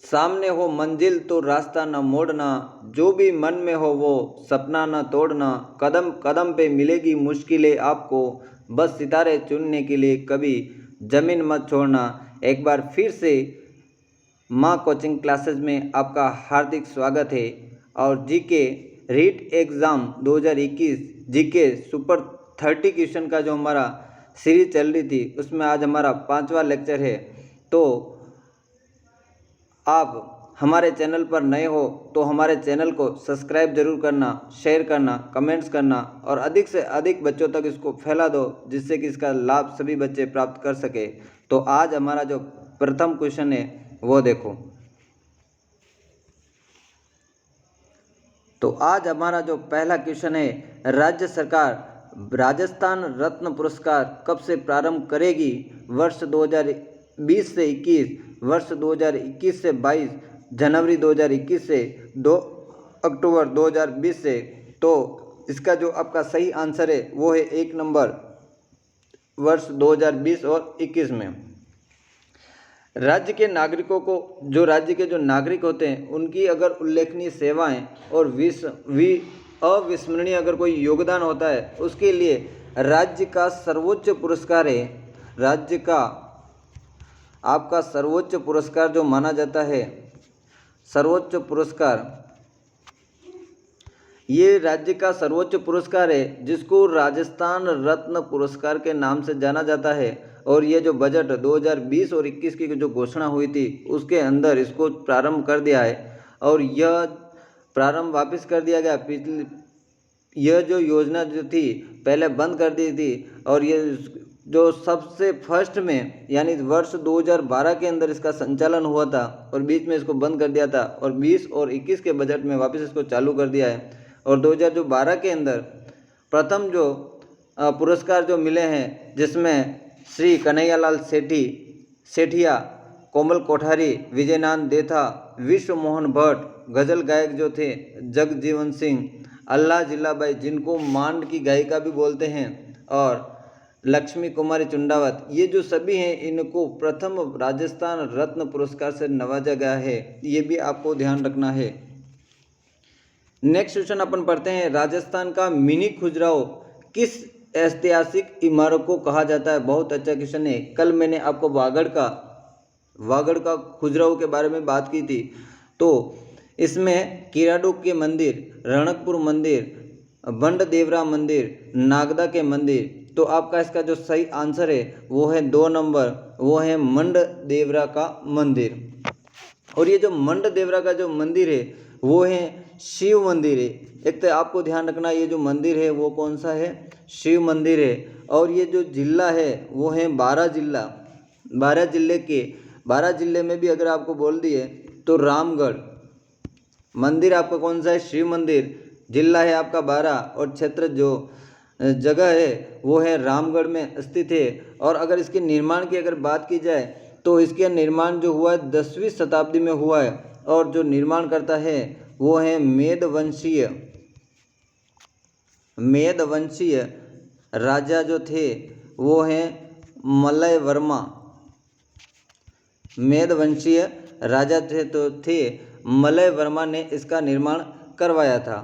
सामने हो मंजिल तो रास्ता न मोड़ना, जो भी मन में हो वो सपना न तोड़ना। कदम कदम पे मिलेगी मुश्किलें आपको, बस सितारे चुनने के लिए कभी ज़मीन मत छोड़ना। एक बार फिर से माँ कोचिंग क्लासेस में आपका हार्दिक स्वागत है। और GK REET exam 2021 GK super 30 question का जो हमारा सीरीज चल रही थी उसमें आज हमारा 5वां लेक्चर है। तो आप हमारे चैनल पर नए हो तो हमारे चैनल को सब्सक्राइब जरूर करना, शेयर करना, कमेंट्स करना और अधिक से अधिक बच्चों तक इसको फैला दो, जिससे कि इसका लाभ सभी बच्चे प्राप्त कर सके। तो आज हमारा जो प्रथम क्वेश्चन है वो देखो। तो आज हमारा जो पहला क्वेश्चन है, राज्य सरकार राजस्थान रत्न पुरस्कार कब से प्रारंभ करेगी? वर्ष 2020 से 21, वर्ष 2021 से 22, जनवरी 2021 से 2 अक्टूबर 2020 से। तो इसका जो आपका सही आंसर है वो है 1 नंबर, वर्ष 2020 और 21 में। राज्य के नागरिकों को, जो राज्य के जो नागरिक होते हैं उनकी अगर उल्लेखनीय सेवाएं और अविस्मरणीय अगर कोई योगदान होता है उसके लिए राज्य का सर्वोच्च पुरस्कार है, राज्य का आपका सर्वोच्च पुरस्कार जो माना जाता है, सर्वोच्च पुरस्कार, ये राज्य का सर्वोच्च पुरस्कार है जिसको राजस्थान रत्न पुरस्कार के नाम से जाना जाता है। और ये जो बजट 2020 और 21 की जो घोषणा हुई थी उसके अंदर इसको प्रारंभ कर दिया है और यह प्रारंभ वापस कर दिया गया। पिछली यह जो योजना जो थी पहले बंद कर दी थी और ये जो सबसे फर्स्ट में यानी वर्ष 2012 के अंदर इसका संचालन हुआ था और बीच में इसको बंद कर दिया था और 20 और 21 के बजट में वापस इसको चालू कर दिया है। और 2012 के अंदर प्रथम जो पुरस्कार जो मिले हैं जिसमें श्री कन्हैयालाल सेठिया, कोमल कोठारी, विजयनाथ देथा, विश्व मोहन भट्ट, गज़ल गायक जो थे जगजीवन सिंह, अल्लाह जिल्लाबाई जिनको मांड की गायिका भी बोलते हैं, और लक्ष्मी कुमारी चुंडावत, ये जो सभी हैं इनको प्रथम राजस्थान रत्न पुरस्कार से नवाजा गया है। ये भी आपको ध्यान रखना है। नेक्स्ट क्वेश्चन अपन पढ़ते हैं, राजस्थान का मिनी खजुराहो किस ऐतिहासिक इमारत को कहा जाता है? बहुत अच्छा क्वेश्चन है। कल मैंने आपको वागड़ का खजुराहो के बारे में बात की थी। तो इसमें किराडूक के मंदिर, रणकपुर मंदिर, बंड देवरा मंदिर, नागदा के मंदिर। तो आपका इसका जो सही आंसर है वो है 2 नंबर, वो है मंड देवरा का मंदिर। और ये जो मंड देवरा का जो मंदिर है वो है शिव मंदिर है। एक तो आपको ध्यान रखना ये जो मंदिर है वो कौन सा है? शिव मंदिर है। और ये जो जिला है वो है 12 जिला, 12 जिले में भी अगर आपको बोल दिए तो रामगढ़। मंदिर आपका कौन सा है? शिव मंदिर। जिला है आपका 12 और क्षेत्र जो जगह है वो है रामगढ़ में स्थित है। और अगर इसके निर्माण की अगर बात की जाए तो इसका निर्माण जो हुआ है 10वीं शताब्दी में हुआ है और जो निर्माण करता है वो है मेदवंशीय राजा जो थे वो हैं मलय वर्मा। मेदवंशीय राजा थे मलय वर्मा ने इसका निर्माण करवाया था।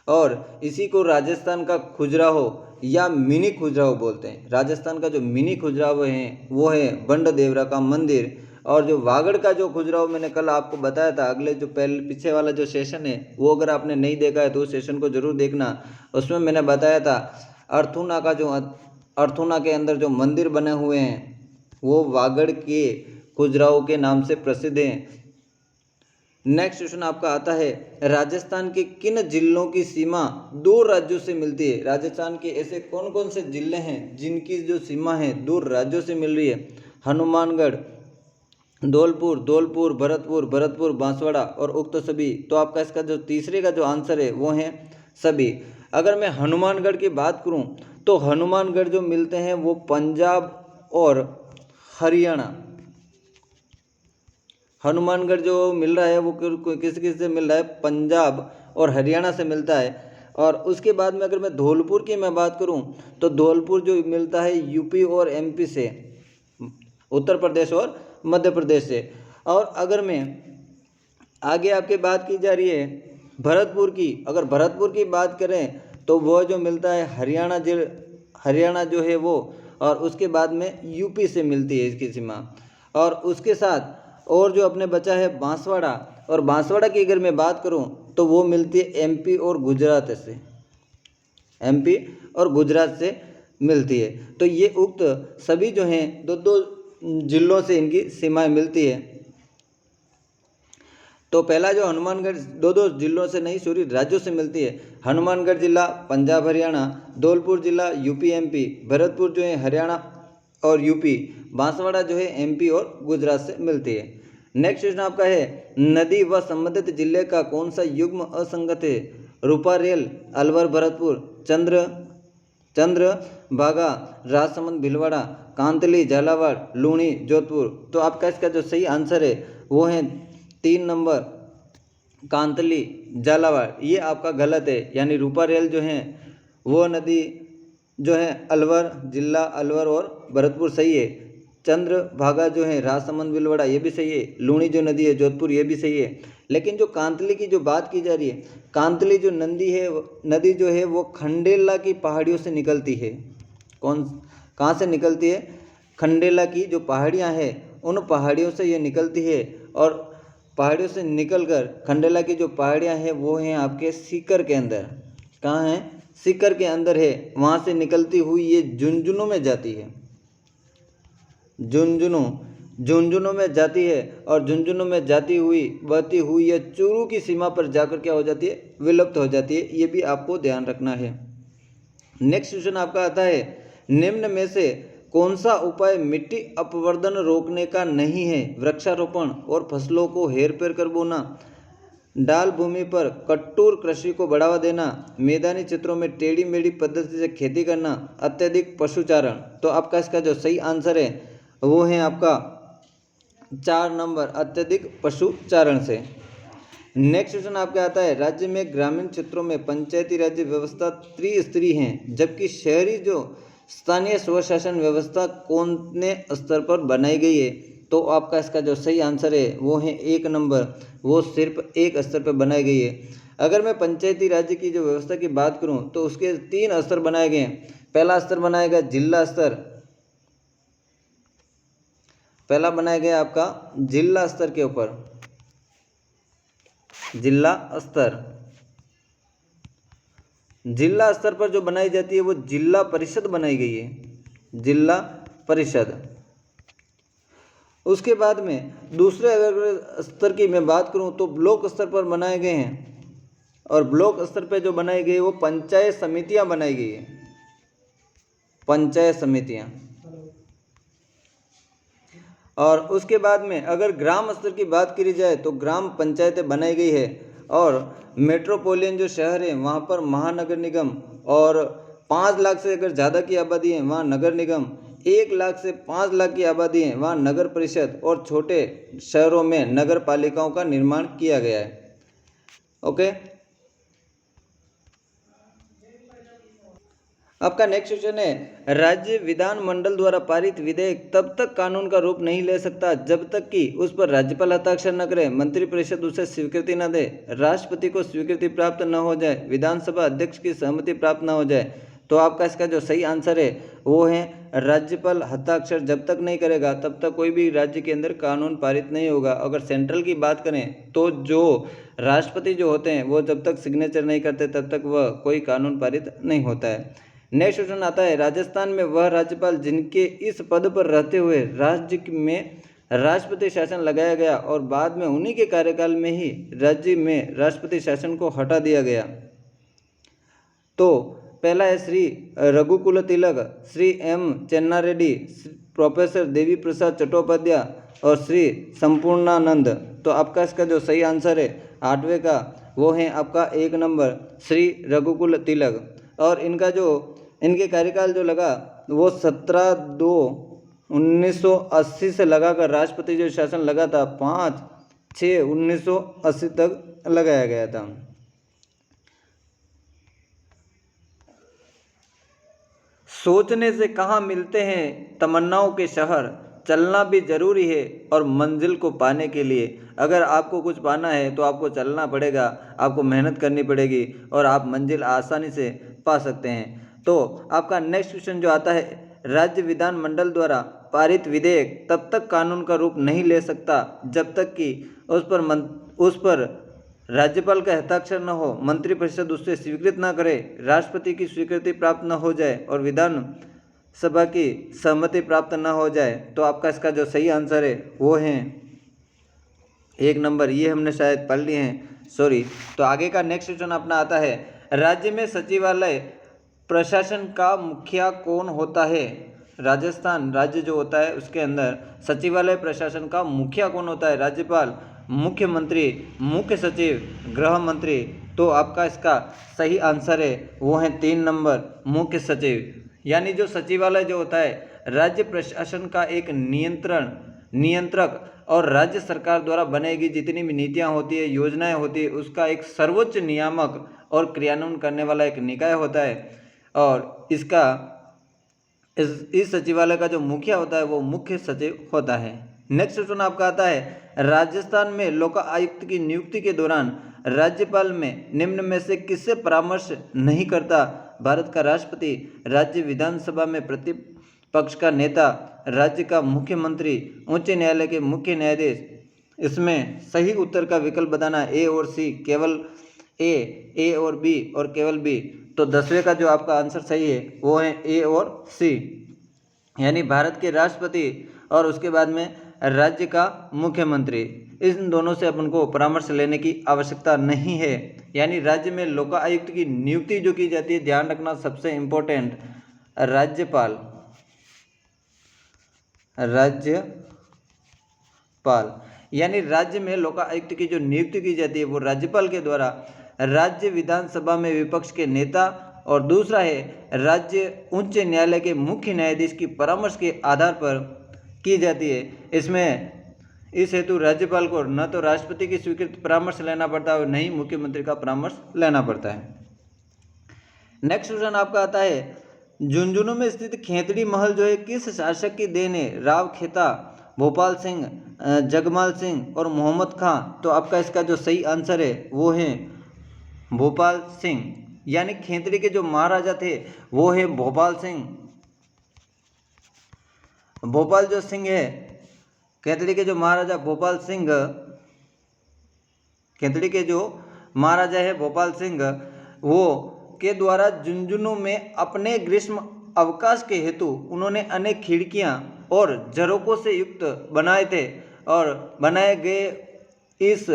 और इसी को राजस्थान का खजुराहो या मिनी खजुराहो बोलते हैं। राजस्थान का जो मिनी खजुराहो है वो है बंड देवरा का मंदिर। और जो वागड़ का जो खजुराहो मैंने कल आपको बताया था, अगले जो पीछे वाला जो सेशन है वो अगर आपने नहीं देखा है तो उस सेशन को जरूर देखना। उसमें मैंने बताया था अर्थुना के अंदर जो मंदिर बने हुए हैं वो वागड़ के खजुराहो के नाम से प्रसिद्ध हैं। नेक्स्ट क्वेश्चन आपका आता है, राजस्थान के किन जिलों की सीमा 2 राज्यों से मिलती है? राजस्थान के ऐसे कौन कौन से जिले हैं जिनकी जो सीमा है 2 राज्यों से मिल रही है? हनुमानगढ़, धौलपुर, भरतपुर, बांसवाड़ा और उक्त सभी। तो आपका इसका जो तीसरे का जो आंसर है वो है सभी। अगर मैं हनुमानगढ़ की बात करूं तो हनुमानगढ़ जो मिलते हैं वो पंजाब और हरियाणा। हनुमानगढ़ जो मिल रहा है वो किस किस से मिल रहा है? पंजाब और हरियाणा से मिलता है। और उसके बाद में अगर मैं धौलपुर की मैं बात करूं तो धौलपुर जो मिलता है यूपी और एमपी से, उत्तर प्रदेश और मध्य प्रदेश से। और अगर मैं आगे आपके बात की जा रही है भरतपुर की, अगर भरतपुर की बात करें तो वह जो मिलता है हरियाणा जो है वो, और उसके बाद में यूपी से मिलती है इसकी सीमा। और उसके साथ और जो अपने बचा है बांसवाड़ा, और बांसवाड़ा की अगर मैं बात करूं तो वो मिलती है एमपी और गुजरात से, एमपी और गुजरात से मिलती है। तो ये उक्त सभी जो हैं दो दो जिलों से इनकी सीमाएं मिलती है। तो पहला जो हनुमानगढ़ दो दो जिलों से नहीं सॉरी राज्यों से मिलती है। हनुमानगढ़ जिला पंजाब हरियाणा, धौलपुर जिला यूपी एमपी, भरतपुर जो है हरियाणा और यूपी, बांसवाड़ा जो है एमपी और गुजरात से मिलती है। नेक्स्ट क्वेश्चन आपका है नदी व संबंधित जिले का कौन सा युग्म असंगत है? रूपारेल, अलवर भरतपुर, चंद्र भागा, राजसमंद भीलवाड़ा, कांतली झालावाड़, लूणी जोधपुर। तो आपका इसका जो सही आंसर है वो है 3 नंबर कांतली झालावाड़। ये आपका गलत है, यानी रूपारेल जो है वो नदी जो है अलवर जिला, अलवर और भरतपुर सही है। चंद्र भागा जो है राजसमंद भीलवाड़ा ये भी सही है। लूणी जो नदी है जोधपुर ये भी सही है। लेकिन जो कांतली की जो बात की जा रही है, कांतली जो नदी जो है वो खंडेला की पहाड़ियों से निकलती है। कहाँ से निकलती है? खंडेला की जो पहाड़ियाँ हैं उन पहाड़ियों से ये निकलती है। और पहाड़ियों से निकलकर खंडेला की जो पहाड़ियाँ हैं वो हैं आपके सीकर के अंदर। कहाँ हैं? सीकर के अंदर है। वहाँ से निकलती हुई ये झुंझुनू में जाती है, झुंझुनू में जाती है। और झुंझुनू में जाती हुई बहती हुई ये चूरू की सीमा पर जाकर क्या हो जाती है? विलुप्त हो जाती है। ये भी आपको ध्यान रखना है। नेक्स्ट क्वेश्चन आपका आता है निम्न में से कौन सा उपाय मिट्टी अपवर्तन रोकने का नहीं है? वृक्षारोपण और फसलों को हेरफेर कर बोना, डाल भूमि पर कट्टूर कृषि को बढ़ावा देना, मैदानी क्षेत्रों में टेढ़ी मेढ़ी पद्धति से खेती करना, अत्यधिक पशुचारण। तो आपका इसका जो सही आंसर है वो है आपका 4 नंबर अत्यधिक पशुचारण से। नेक्स्ट क्वेश्चन आपका आता है राज्य में ग्रामीण क्षेत्रों में पंचायती राज्य व्यवस्था त्रिस्तरीय है, जबकि शहरी जो स्थानीय स्वशासन व्यवस्था कौन स्तर पर बनाई गई है? तो आपका इसका जो सही आंसर है वो है 1 नंबर, वो सिर्फ एक स्तर पर बनाई गई है। अगर मैं पंचायती राज्य की जो व्यवस्था की बात करूं तो उसके 3 स्तर बनाए गए हैं। पहला स्तर बनाया गया जिला स्तर, पहला बनाया गया आपका जिला स्तर के ऊपर, जिला स्तर पर जो बनाई जाती है वो जिला परिषद बनाई गई है, जिला परिषद। उसके बाद में दूसरे अगर स्तर की मैं बात करूं तो ब्लॉक स्तर पर बनाए गए हैं। और ब्लॉक स्तर पे जो बनाई गई वो पंचायत समितियां बनाई गई है, पंचायत समितियां। और उसके बाद में अगर ग्राम स्तर की बात करी जाए तो ग्राम पंचायतें बनाई गई है। और मेट्रोपोलियन जो शहर है वहाँ पर महानगर निगम, और 5 लाख से अगर ज़्यादा की आबादी है वहाँ नगर निगम, 1 लाख से 5 लाख की आबादी है वहाँ नगर परिषद, और छोटे शहरों में नगर पालिकाओं का निर्माण किया गया है। ओके, आपका नेक्स्ट क्वेश्चन है राज्य विधानमंडल द्वारा पारित विधेयक तब तक कानून का रूप नहीं ले सकता जब तक कि उस पर राज्यपाल हस्ताक्षर न करे, मंत्रिपरिषद उसे स्वीकृति न दे, राष्ट्रपति को स्वीकृति प्राप्त न हो जाए, विधानसभा अध्यक्ष की सहमति प्राप्त न हो जाए। तो आपका इसका जो सही आंसर है वो है राज्यपाल हस्ताक्षर जब तक नहीं करेगा तब तक कोई भी राज्य के अंदर कानून पारित नहीं होगा। अगर सेंट्रल की बात करें तो जो राष्ट्रपति जो होते हैं वो जब तक सिग्नेचर नहीं करते तब तक वह कोई कानून पारित नहीं होता है। नेक्स्ट क्वेश्चन आता है राजस्थान में वह राज्यपाल जिनके इस पद पर रहते हुए राज्य में राष्ट्रपति शासन लगाया गया और बाद में उन्हीं के कार्यकाल में ही राज्य में राष्ट्रपति शासन को हटा दिया गया। तो पहला है श्री रघुकुल तिलक, श्री एम चेन्ना रेड्डी, प्रोफेसर देवी प्रसाद चट्टोपाध्याय और श्री संपूर्णानंद। तो आपका इसका जो सही आंसर है 8वें का वो है आपका 1 नंबर श्री रघुकुल तिलक। और इनका जो इनके कार्यकाल जो लगा वो 17/2/1980 से लगाकर राष्ट्रपति जो शासन लगा था 5/6/1980 तक लगाया गया था। सोचने से कहाँ मिलते हैं तमन्नाओं के शहर, चलना भी ज़रूरी है और मंजिल को पाने के लिए अगर आपको कुछ पाना है तो आपको चलना पड़ेगा, आपको मेहनत करनी पड़ेगी और आप मंजिल आसानी से पा सकते हैं। तो आपका नेक्स्ट क्वेश्चन जो आता है, राज्य विधानमंडल द्वारा पारित विधेयक तब तक कानून का रूप नहीं ले सकता जब तक कि उस पर राज्यपाल का हस्ताक्षर न हो, मंत्रिपरिषद उससे स्वीकृत न करे, राष्ट्रपति की स्वीकृति प्राप्त न हो जाए और विधान सभा की सहमति प्राप्त न हो जाए। तो आपका इसका जो सही आंसर है वो है 1 नंबर। ये हमने शायद पढ़ लिए हैं, सॉरी। तो आगे का नेक्स्ट क्वेश्चन अपना आता है, राज्य में सचिवालय प्रशासन का मुखिया कौन होता है? राजस्थान राज्य जो होता है उसके अंदर सचिवालय प्रशासन का मुखिया कौन होता है? राज्यपाल, मुख्यमंत्री, मुख्य सचिव, गृह मंत्री। तो आपका इसका सही आंसर है वो है 3 नंबर, मुख्य सचिव। यानी जो सचिवालय जो होता है राज्य प्रशासन का एक नियंत्रक और राज्य सरकार द्वारा बनाई जितनी भी नीतियाँ होती है, योजनाएं होती है, उसका एक सर्वोच्च नियामक और क्रियान्वयन करने वाला एक निकाय होता है। और इसका इस सचिवालय का जो मुखिया होता है वो मुख्य सचिव होता है। नेक्स्ट क्वेश्चन आपका आता है, राजस्थान में लोकायुक्त की नियुक्ति के दौरान राज्यपाल में निम्न में से किससे परामर्श नहीं करता? भारत का राष्ट्रपति, राज्य विधानसभा में प्रतिपक्ष का नेता, राज्य का मुख्यमंत्री, उच्च न्यायालय के मुख्य न्यायाधीश। इसमें सही उत्तर का विकल्प बताना, ए और सी, केवल ए और बी और केवल बी। तो 10वें का जो आपका आंसर सही है वो है ए और सी, यानी भारत के राष्ट्रपति और उसके बाद में राज्य का मुख्यमंत्री। इन दोनों से अपन को परामर्श लेने की आवश्यकता नहीं है। यानी राज्य में लोकायुक्त की नियुक्ति जो की जाती है, ध्यान रखना सबसे इम्पोर्टेंट, राज्यपाल। यानी राज्य में लोकायुक्त की जो नियुक्ति की जाती है वो राज्यपाल के द्वारा राज्य विधानसभा में विपक्ष के नेता, और दूसरा है राज्य उच्च न्यायालय के मुख्य न्यायाधीश की परामर्श के आधार पर की जाती है। इसमें इस हेतु राज्यपाल को न तो राष्ट्रपति की स्वीकृत परामर्श लेना पड़ता है और न ही मुख्यमंत्री का परामर्श लेना पड़ता है। नेक्स्ट क्वेश्चन आपका आता है, झुंझुनू में स्थित खेतड़ी महल जो है किस शासक की देन है? राव खेता, भोपाल सिंह, जगमाल सिंह और मोहम्मद खां। तो आपका इसका जो सही आंसर है वो है भोपाल सिंह। यानी खेतड़ी के जो महाराजा थे वो है भोपाल सिंह। भोपाल जो सिंह है, खेतड़ी के जो महाराजा भोपाल सिंह, खेतड़ी के जो महाराजा है भोपाल सिंह, वो के द्वारा झुंझुनू में अपने ग्रीष्म अवकाश के हेतु उन्होंने अनेक खिड़कियां और झरोकों से युक्त बनाए थे और बनाए गए इस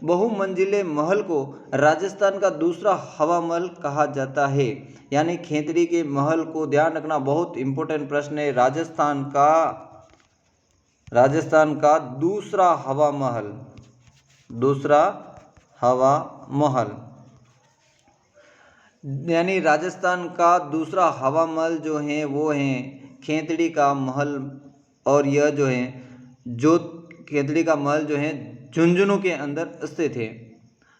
बहुमंजिले महल को राजस्थान का दूसरा हवा महल कहा जाता है। यानी खेतड़ी के महल को ध्यान रखना, बहुत इंपॉर्टेंट प्रश्न है। राजस्थान का दूसरा हवा महल, यानी राजस्थान का दूसरा हवा महल जो है वो है खेतड़ी का महल। और यह जो है जो खेतड़ी का महल जो है झुंझुनू के अंदर स्थित है,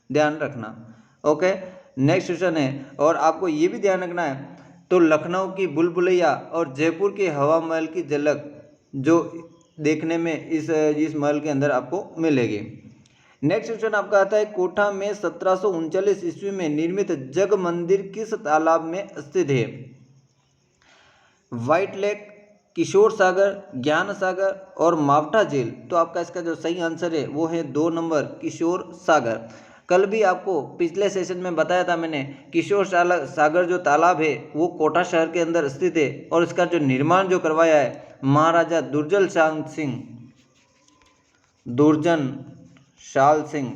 ध्यान रखना। ओके, नेक्स्ट क्वेश्चन है, और आपको ये भी ध्यान रखना है, तो लखनऊ की बुलबुलैया और जयपुर के हवा महल की झलक जो देखने में इस महल के अंदर आपको मिलेगी। नेक्स्ट क्वेश्चन आपका आता है, कोटा में 1739 ईस्वी में निर्मित जग मंदिर किस तालाब में स्थित है? व्हाइट लेक, किशोर सागर, ज्ञान सागर और मावठा झील। तो आपका इसका जो सही आंसर है वो है 2 नंबर, किशोर सागर। कल भी आपको पिछले सेशन में बताया था मैंने, किशोर सागर जो तालाब है वो कोटा शहर के अंदर स्थित है और इसका जो निर्माण जो करवाया है महाराजा दुर्जन शाल सिंह,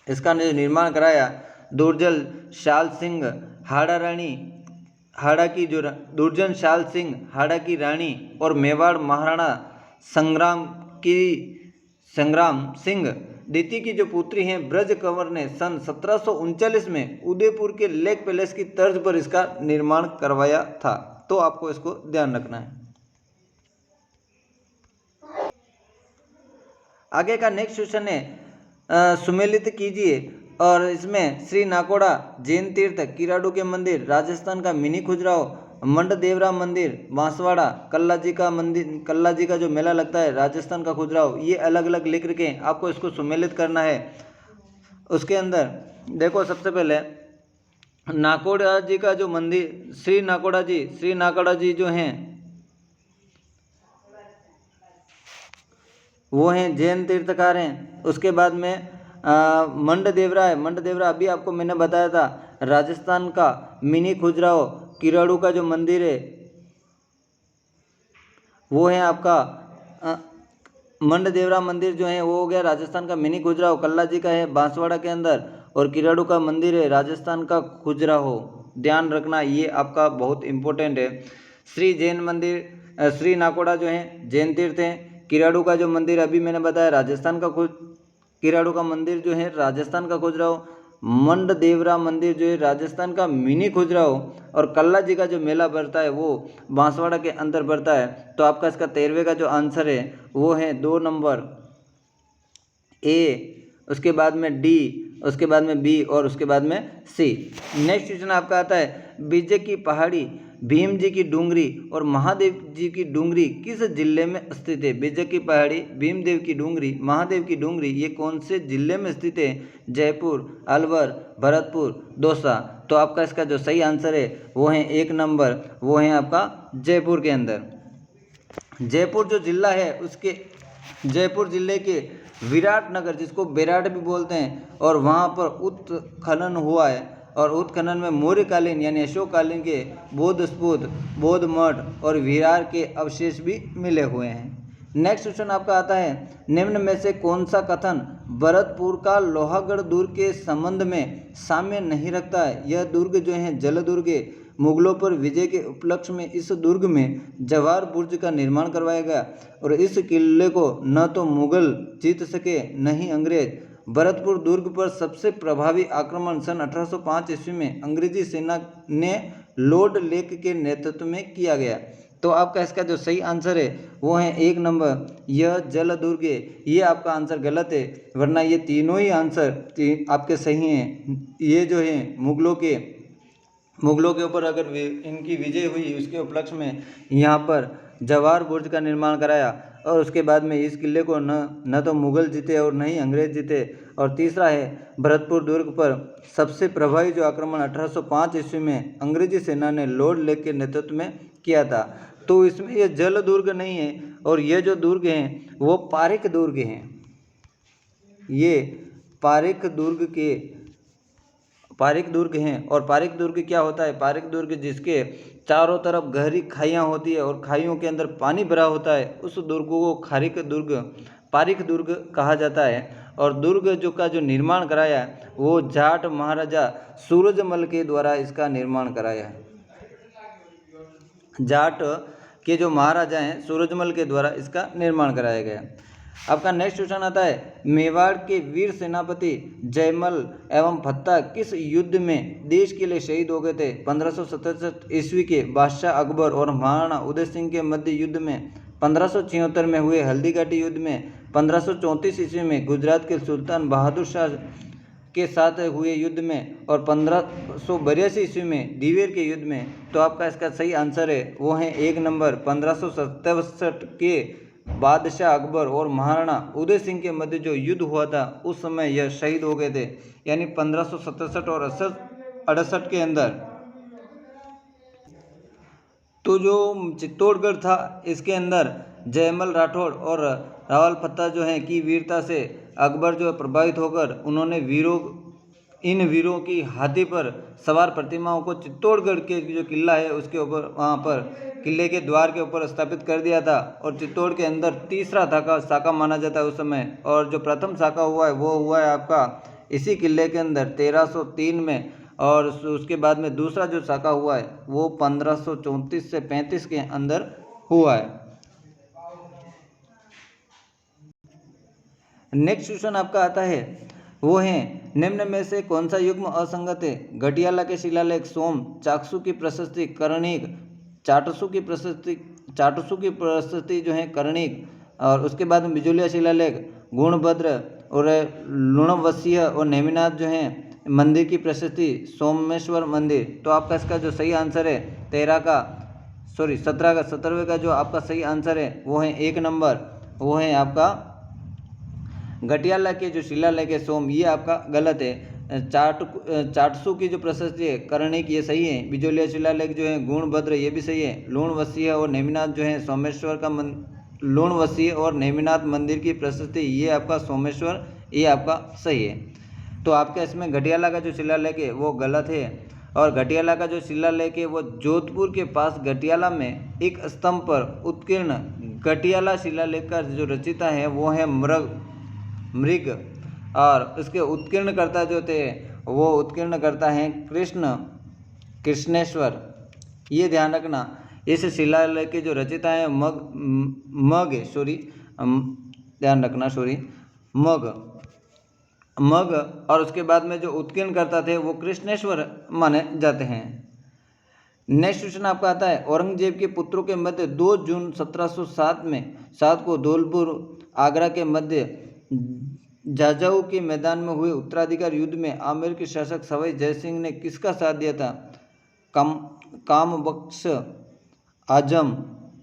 इसका निर्माण कराया दुर्जन शाल सिंह, हाड़ा की जो दुर्जन शाल सिंह हाड़ा की रानी और मेवाड़ महाराणा संग्राम सिंह द्वितीय की जो पुत्री हैं ब्रज कंवर ने सन 1739 में उदयपुर के लेक पैलेस की तर्ज पर इसका निर्माण करवाया था। तो आपको इसको ध्यान रखना है। आगे का नेक्स्ट क्वेश्चन है, सुमेलित कीजिए, और इसमें श्री नाकोड़ा जैन तीर्थ, किराडू के मंदिर, राजस्थान का मिनी खजुराहो, मंडदेवरा मंदिर बांसवाड़ा, कल्ला जी का मंदिर, कल्ला जी का जो मेला लगता है राजस्थान का खजुराहो, ये अलग अलग लिख के आपको इसको सुमेलित करना है। उसके अंदर देखो सबसे पहले नाकोड़ा जी का जो मंदिर, श्री नाकोड़ा जी जो हैं वो हैं जैन तीर्थकार हैं। उसके बाद में मंडदेवरा है, मंडदेवरा अभी आपको मैंने बताया था राजस्थान का मिनी खजुराहो किराड़ू का जो मंदिर है वो है आपका मंडदेवरा मंदिर जो है वो हो गया राजस्थान का मिनी खजुराहो, कल्ला जी का है बांसवाड़ा के अंदर, और किराड़ू का मंदिर है राजस्थान का खजुराहो। ध्यान रखना ये आपका बहुत इम्पोर्टेंट है। श्री जैन मंदिर, श्री नाकोड़ा जो है जैन तीर्थ हैं। किराड़ू का जो मंदिर अभी मैंने बताया राजस्थान का किराड़ू का मंदिर जो है राजस्थान का खजुराहो। मंडदेवरा मंदिर जो है राजस्थान का मिनी खजुराहो, और कल्ला जी का जो मेला पड़ता है वो बांसवाड़ा के अंदर पड़ता है। तो आपका इसका 13वें का जो आंसर है वो है 2 नंबर ए, उसके बाद में डी, उसके बाद में बी और उसके बाद में सी। नेक्स्ट क्वेश्चन आपका आता है विजय की पहाड़ी, भीम जी की डूंगरी और महादेव जी की डूंगरी किस जिले में स्थित है? विजय की पहाड़ी, भीमदेव की डूंगरी, महादेव की डूंगरी ये कौन से जिले में स्थित है? जयपुर, अलवर, भरतपुर, दौसा। तो आपका इसका जो सही आंसर है वो है 1 नंबर, वो है आपका जयपुर के अंदर। जयपुर जो जिला है उसके, जयपुर जिले के विराटनगर जिसको बेराट भी बोलते हैं, और वहाँ पर उत्खनन हुआ है, और उत्खनन में मौर्यकालीन यानी अशोककालीन के बौद्ध स्तूप, बौद्ध मठ और विहार के अवशेष भी मिले हुए हैं। नेक्स्ट क्वेश्चन आपका आता है निम्न में से कौन सा कथन भरतपुर का लोहागढ़ दुर्ग के संबंध में साम्य नहीं रखता है? यह दुर्ग जो है जल दुर्ग है। मुगलों पर विजय के उपलक्ष्य में इस दुर्ग में जवाहर बुर्ज का निर्माण करवाया गया, और इस किले को न तो मुगल जीत सके न ही अंग्रेज। भरतपुर दुर्ग पर सबसे प्रभावी आक्रमण सन 1805 ईस्वी में अंग्रेजी सेना ने लॉर्ड लेक के नेतृत्व में किया गया। तो आपका इसका जो सही आंसर है वो है 1 नंबर, यह जल दुर्ग है। ये आपका आंसर गलत है, वरना ये तीनों ही आंसर आपके सही हैं। ये जो है मुगलों के ऊपर अगर इनकी विजय हुई उसके उपलक्ष्य में यहाँ पर जवाहर बुर्ज का निर्माण कराया, और उसके बाद में इस किले को न तो मुगल जीते और न ही अंग्रेज जीते। और तीसरा है भरतपुर दुर्ग पर सबसे प्रभावी जो आक्रमण 1805 ईस्वी में अंग्रेजी सेना ने लॉर्ड लेक के नेतृत्व में किया था। तो इसमें ये जल दुर्ग नहीं है, और ये जो दुर्ग हैं वो पारिक दुर्ग हैं। ये पारिक दुर्ग हैं। और पारिक दुर्ग क्या होता है? पारिक दुर्ग जिसके चारों तरफ गहरी खाइयाँ होती है और खाइयों के अंदर पानी भरा होता है, उस दुर्ग को पारिक दुर्ग कहा जाता है। और दुर्ग जो निर्माण कराया है वो जाट महाराजा सूरजमल के द्वारा इसका निर्माण कराया है। जाट के जो महाराजा हैं सूरजमल के द्वारा इसका निर्माण कराया गया। आपका नेक्स्ट क्वेश्चन आता है मेवाड़ के वीर सेनापति जयमल एवं भत्ता किस युद्ध में देश के लिए शहीद हो गए थे? 1567 ईस्वी के बादशाह अकबर और महाराणा उदय सिंह के मध्य युद्ध में, 1576 में हुए हल्दी घाटी युद्ध में, 1534 ईस्वी में गुजरात के सुल्तान बहादुर शाह के साथ हुए युद्ध में, और 1582 ईस्वी में दिवेर के युद्ध में। तो आपका इसका सही आंसर है वो है 1 नंबर, 1567 के बादशाह अकबर और महाराणा उदय सिंह के मध्य जो युद्ध हुआ था उस समय यह शहीद हो गए थे, यानी 1567 और 68 के अंदर। तो जो चित्तौड़गढ़ था इसके अंदर जयमल राठौड़ और रावल पत्ता जो हैं की वीरता से अकबर जो प्रभावित होकर उन्होंने इन वीरों की हाथी पर सवार प्रतिमाओं को चित्तौड़गढ़ के जो किला है उसके ऊपर, वहाँ पर किले के द्वार के ऊपर स्थापित कर दिया था। और चित्तौड़ के अंदर तीसरा साका माना जाता है उस समय, और जो प्रथम साका हुआ है वो हुआ है आपका इसी किले के अंदर 1303 में, और उसके बाद में दूसरा जो साका हुआ है वो 1534 से 35 के अंदर हुआ है। नेक्स्ट क्वेश्चन आपका आता है वो है निम्न में से कौन सा युग्म असंगत है? घटियाला के शिलालेख सोम, चाकसू की प्रशस्ति कर्णिक, चाटसू की प्रशस्ति जो है कर्णिक, और उसके बाद में बिजोलिया शिलालेख गुणभद्र और लुणवसीय और नेमिनाथ जो हैं मंदिर की प्रशस्ति सोमेश्वर मंदिर। तो आपका इसका जो सही आंसर है 17वें का जो आपका सही आंसर है वो है 1 नंबर, वो है आपका गटियाला के जो शिलालेख है सोम, ये आपका गलत है। चाटसू की जो प्रशस्ति है कर्णिक, ये सही है। बिजोलिया शिलालेख जो है गुणभद्र, ये भी सही है। लूणवसीय और नेमिनाथ जो है सोमेश्वर का लूणवसीय और नेमिनाथ मंदिर की प्रशस्ति, ये आपका सोमेश्वर, ये आपका सही है। तो आपका इसमें घटियाला का जो शिलालेख है वो गलत है। और घटियाला का जो शिलालेख है वो जोधपुर के पास घटियाला में एक स्तंभ पर उत्कीर्ण, घटियाला शिलालेख का जो रचिता है वो है मृग, और इसके उत्कीर्णकर्ता जो थे वो उत्कीर्णकर्ता हैं कृष्णेश्वर। ये ध्यान रखना। इस शिलालेख के जो रचिता है ध्यान रखना मग, और उसके बाद में जो उत्कीर्णकर्ता थे वो कृष्णेश्वर माने जाते हैं। नेक्स्ट क्वेश्चन आपका आता है, औरंगजेब के पुत्रों के मध्य 2 जून 1707 को धौलपुर आगरा के मध्य जाजाऊ के मैदान में हुए उत्तराधिकार युद्ध में आमेर के शासक सवाई जयसिंह ने किसका साथ दिया था? कामबख्श, आजम,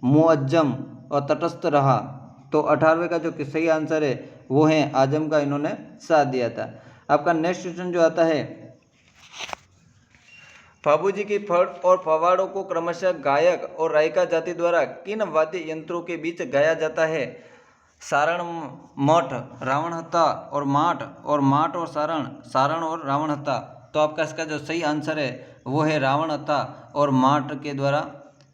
मुअज्जम और तटस्थ रहा। तो 18वें का जो सही आंसर है वो है आजम का इन्होंने साथ दिया था। आपका नेक्स्ट क्वेश्चन जो आता है, फाबूजी की फड़ और फवाड़ों को क्रमशः गायक और रायका जाति द्वारा किन वाद्य यंत्रों के बीच गाया जाता है? सारण, मठ, रावणहत्ता और माठ और सारण और रावणहत्ता। तो आपका इसका जो सही आंसर है वो है रावणहत्ता और माठ के द्वारा,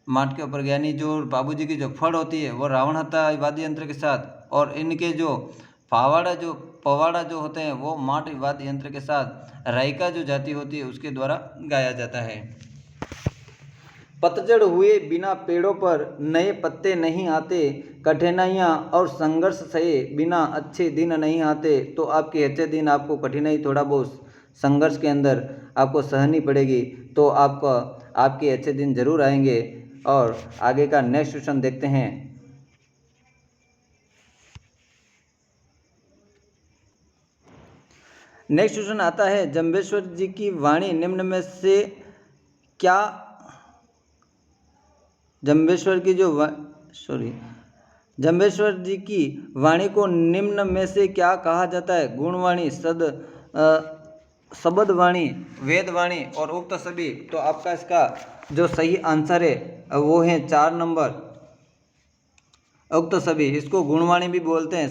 माठ के ऊपर, यानी जो बाबूजी की जो फड़ होती है वो रावणहत्ता वाद्य यंत्र के साथ, और इनके जो पवाड़ा जो होते हैं वो माठ वाद्य यंत्र के साथ रायका जो जाति होती है उसके द्वारा गाया जाता है। पतझड़ हुए बिना पेड़ों पर नए पत्ते नहीं आते, कठिनाइयाँ और संघर्ष सहे बिना अच्छे दिन नहीं आते। तो आपके अच्छे दिन, आपको कठिनाई थोड़ा बहुत संघर्ष के अंदर आपको सहनी पड़ेगी, तो आपके अच्छे दिन जरूर आएंगे। और आगे का नेक्स्ट क्वेश्चन देखते हैं। नेक्स्ट क्वेश्चन आता है, जम्बेश्वर जी की वाणी निम्न में से क्या जम्बेश्वर जी की वाणी को निम्न में से क्या कहा जाता है? गुणवाणी, शब्द वाणी, वेद वाणी और उक्त सभी। तो आपका इसका जो सही आंसर है वो है 4 नंबर, उक्त सभी। इसको गुणवाणी भी बोलते हैं,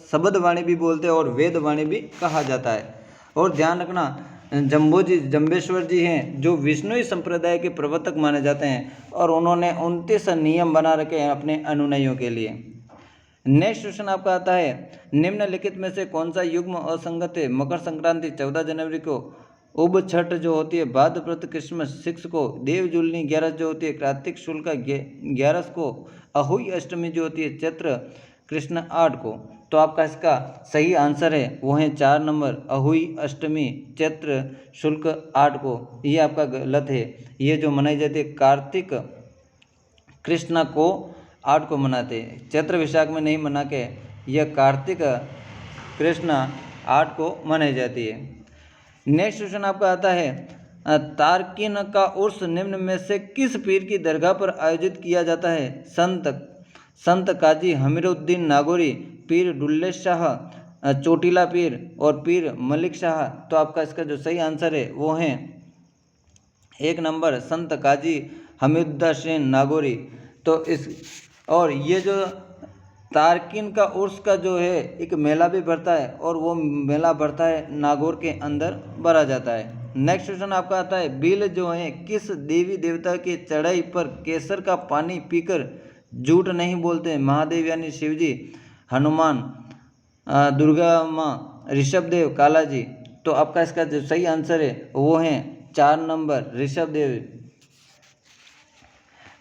शब्द वाणी भी बोलते हैं और वेद वाणी भी कहा जाता है। और ध्यान रखना, जम्बेश्वर जी हैं जो विष्णुई संप्रदाय के प्रवर्तक माने जाते हैं, और उन्होंने 29 नियम बना रखे हैं अपने अनुयायियों के लिए। नेक्स्ट क्वेश्चन आपका आता है, निम्नलिखित में से कौन सा युग्म असंगत है? मकर संक्रांति 14 जनवरी को, उब छठ जो होती है भाद्रपद क्रिसमस 6 को, देव जुलनी 11 जो होती है कार्तिक शुक्ल 11 को, अहुई अष्टमी जो होती है चैत्र कृष्ण 8 को। तो आपका इसका सही आंसर है वो है 4 नंबर, अहुई अष्टमी चैत्र शुल्क 8 को। ये आपका गलत है। ये जो मनाई जाती है कार्तिक कृष्ण को 8 को मनाते हैं, चैत्र विशाख में नहीं मना के यह कार्तिक कृष्ण 8 को मनाई जाती है। नेक्स्ट क्वेश्चन आपका आता है, तारकिन का उर्स निम्न में से किस पीर की दरगाह पर आयोजित किया जाता है? संत काजी हमीरुद्दीन नागौरी, पीर डुल्ले शाह, चोटीला पीर और पीर मलिक शाह। तो आपका इसका जो सही आंसर है वो है 1 नंबर, संत काजी हमीरुद्दीन नागौरी। तो और ये जो तारकिन का उर्स का जो है एक मेला भी भरता है, और वो मेला भरता है नागौर के अंदर भरा जाता है। नेक्स्ट क्वेश्चन आपका आता है, बिल जो है किस देवी देवता के चढ़ाई पर केसर का पानी पीकर झूठ नहीं बोलते? महादेव यानी शिवजी, हनुमान, दुर्गा माँ, ऋषभदेव, कालाजी। तो आपका इसका जो सही आंसर है वो है 4 नंबर,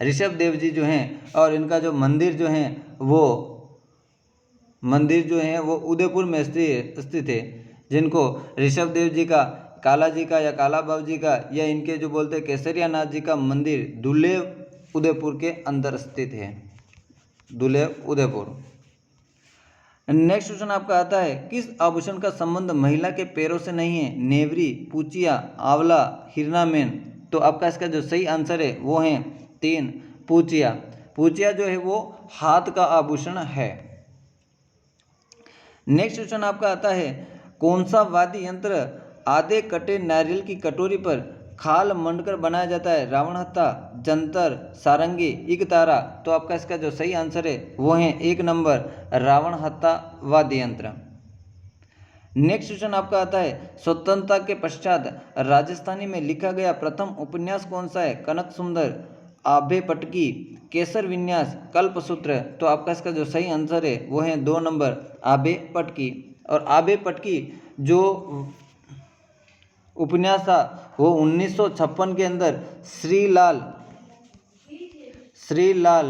ऋषभदेव जी जो हैं, और इनका जो मंदिर जो है वो उदयपुर में स्थित है, जिनको ऋषभदेव जी का, काला जी का या काला बाबू जी का, या इनके जो बोलते हैं केसरिया नाथ जी का मंदिर दुलेव उदयपुर के अंदर स्थित है, दुलेव उदयपुर। नेक्स्ट क्वेश्चन आपका आता है, किस आभूषण का संबंध महिला के पैरों से नहीं है? नेवरी, पूचिया, आंवला, हिरनामेन। तो आपका इसका जो सही आंसर है वो है 3 पूचिया। पूचिया जो है वो हाथ का आभूषण है। नेक्स्ट क्वेश्चन आपका आता है, कौन सा वाद्य यंत्र आधे कटे नारियल की कटोरी पर खाल मंडकर बनाया जाता है? रावणहत्था, जंतर, सारंगी, इकतारा। तो आपका इसका जो सही आंसर है वो है 1 नंबर रावणहत्था वाद्य यंत्र। नेक्स्ट क्वेश्चन आपका आता है, स्वतंत्रता के पश्चात राजस्थानी में लिखा गया प्रथम उपन्यास कौन सा है? कनक सुंदर, आभे पटकी, केसर विन्यास, कल्पसूत्र। तो आपका इसका जो सही आंसर है वो है 2 नंबर आभे पटकी। और आभे पटकी जो उपन्यास था वो 1956 के अंदर श्रीलाल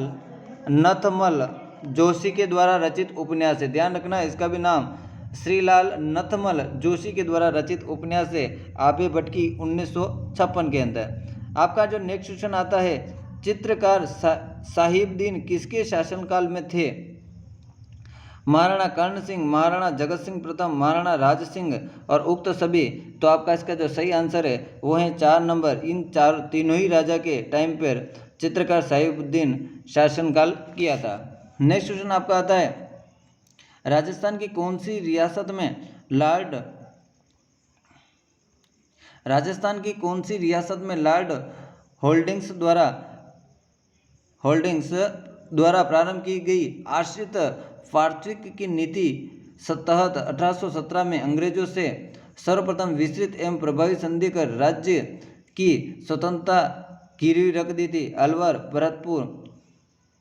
नथमल जोशी के द्वारा रचित उपन्यास है। ध्यान रखना इसका भी नाम श्रीलाल नथमल जोशी के द्वारा रचित उपन्यास है आभे पटकी 1956 के अंदर। आपका जो नेक्स्ट क्वेश्चन आता है, चित्रकार साहिबुद्दीन किसके शासनकाल में थे? महाराणा कर्ण सिंह, महाराणा जगत सिंह प्रथम, महाराणा राज सिंह और उक्त सभी। तो आपका इसका जो सही आंसर है वो है 4 नंबर। इन तीनों ही राजा के टाइम पर चित्रकार साहिबुद्दीन शासनकाल किया था। नेक्स्ट क्वेश्चन आपका आता है, राजस्थान की कौन सी रियासत में लॉर्ड होल्डिंग्स द्वारा प्रारंभ की गई आश्रित फार्चिक की नीति तहत 1817 में अंग्रेजों से सर्वप्रथम विस्तृत एवं प्रभावी संधि कर राज्य की स्वतंत्रता गिरवी रख दी थी? अलवर, भरतपुर,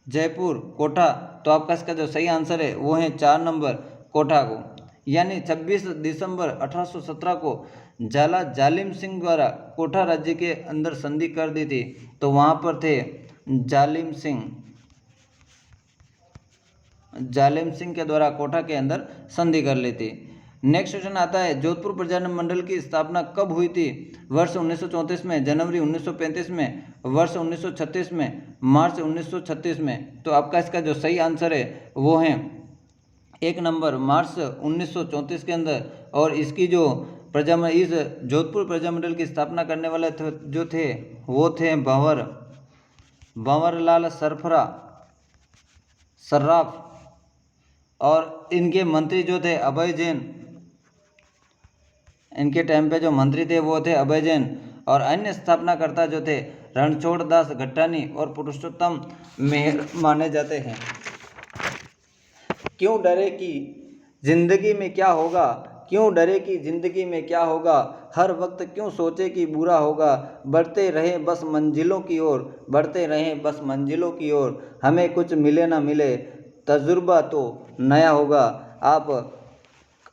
जयपुर, कोटा। तो आपका इसका जो सही आंसर है वो है 4 नंबर कोटा को। यानी 26 दिसंबर 1817 को झाला जालिम सिंह द्वारा कोटा राज्य के अंदर संधि कर दी थी। तो वहाँ पर थे जालिम सिंह के द्वारा कोटा के अंदर संधि कर ली थी। नेक्स्ट क्वेश्चन आता है, जोधपुर प्रजा मंडल की स्थापना कब हुई थी? वर्ष 1934 में, जनवरी 1935 में, वर्ष 1936 में, मार्च 1936 में। तो आपका इसका जो सही आंसर है वो है 1 नंबर मार्च 1934 के अंदर। और इसकी जो इस जोधपुर प्रजामंडल की स्थापना करने वाले जो थे वो थे भंवरलाल सर्राफ और इनके मंत्री जो थे अभय जैन। इनके टाइम पे जो मंत्री थे वो थे अभय जैन। और अन्य स्थापनाकर्ता जो थे रणछोड़ दास घट्टानी और पुरुषोत्तम मेहर माने जाते हैं। क्यों डरे कि जिंदगी में क्या होगा? क्यों डरे कि जिंदगी में क्या होगा? हर वक्त क्यों सोचे कि बुरा होगा? बढ़ते रहें बस मंजिलों की ओर, बढ़ते रहें बस मंजिलों की ओर। हमें कुछ मिले ना मिले, तजुर्बा तो नया होगा।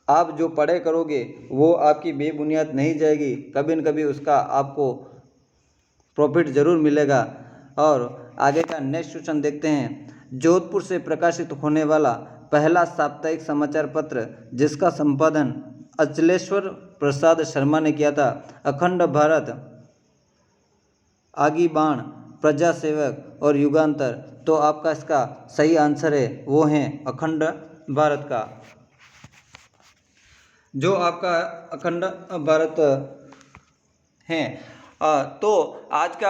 आप जो पढ़े करोगे वो आपकी बेबुनियाद नहीं जाएगी, कभी न कभी उसका आपको प्रॉफिट ज़रूर मिलेगा। और आगे का नेक्स्ट क्वेश्चन देखते हैं। जोधपुर से प्रकाशित होने वाला पहला साप्ताहिक समाचार पत्र जिसका संपादन अचलेश्वर प्रसाद शर्मा ने किया था? अखंड भारत, आगी बाण, प्रजा सेवक और युगांतर। तो आपका इसका सही आंसर है वो है अखंड भारत का। जो आपका अखंड भारत है। तो आज का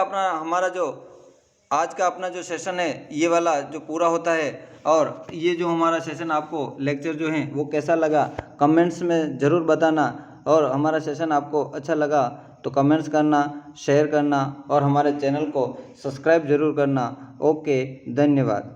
अपना जो सेशन है ये वाला जो पूरा होता है। और ये जो हमारा सेशन आपको लेक्चर जो है वो कैसा लगा कमेंट्स में ज़रूर बताना। और हमारा सेशन आपको अच्छा लगा तो कमेंट्स करना, शेयर करना और हमारे चैनल को सब्सक्राइब ज़रूर करना। ओके, धन्यवाद।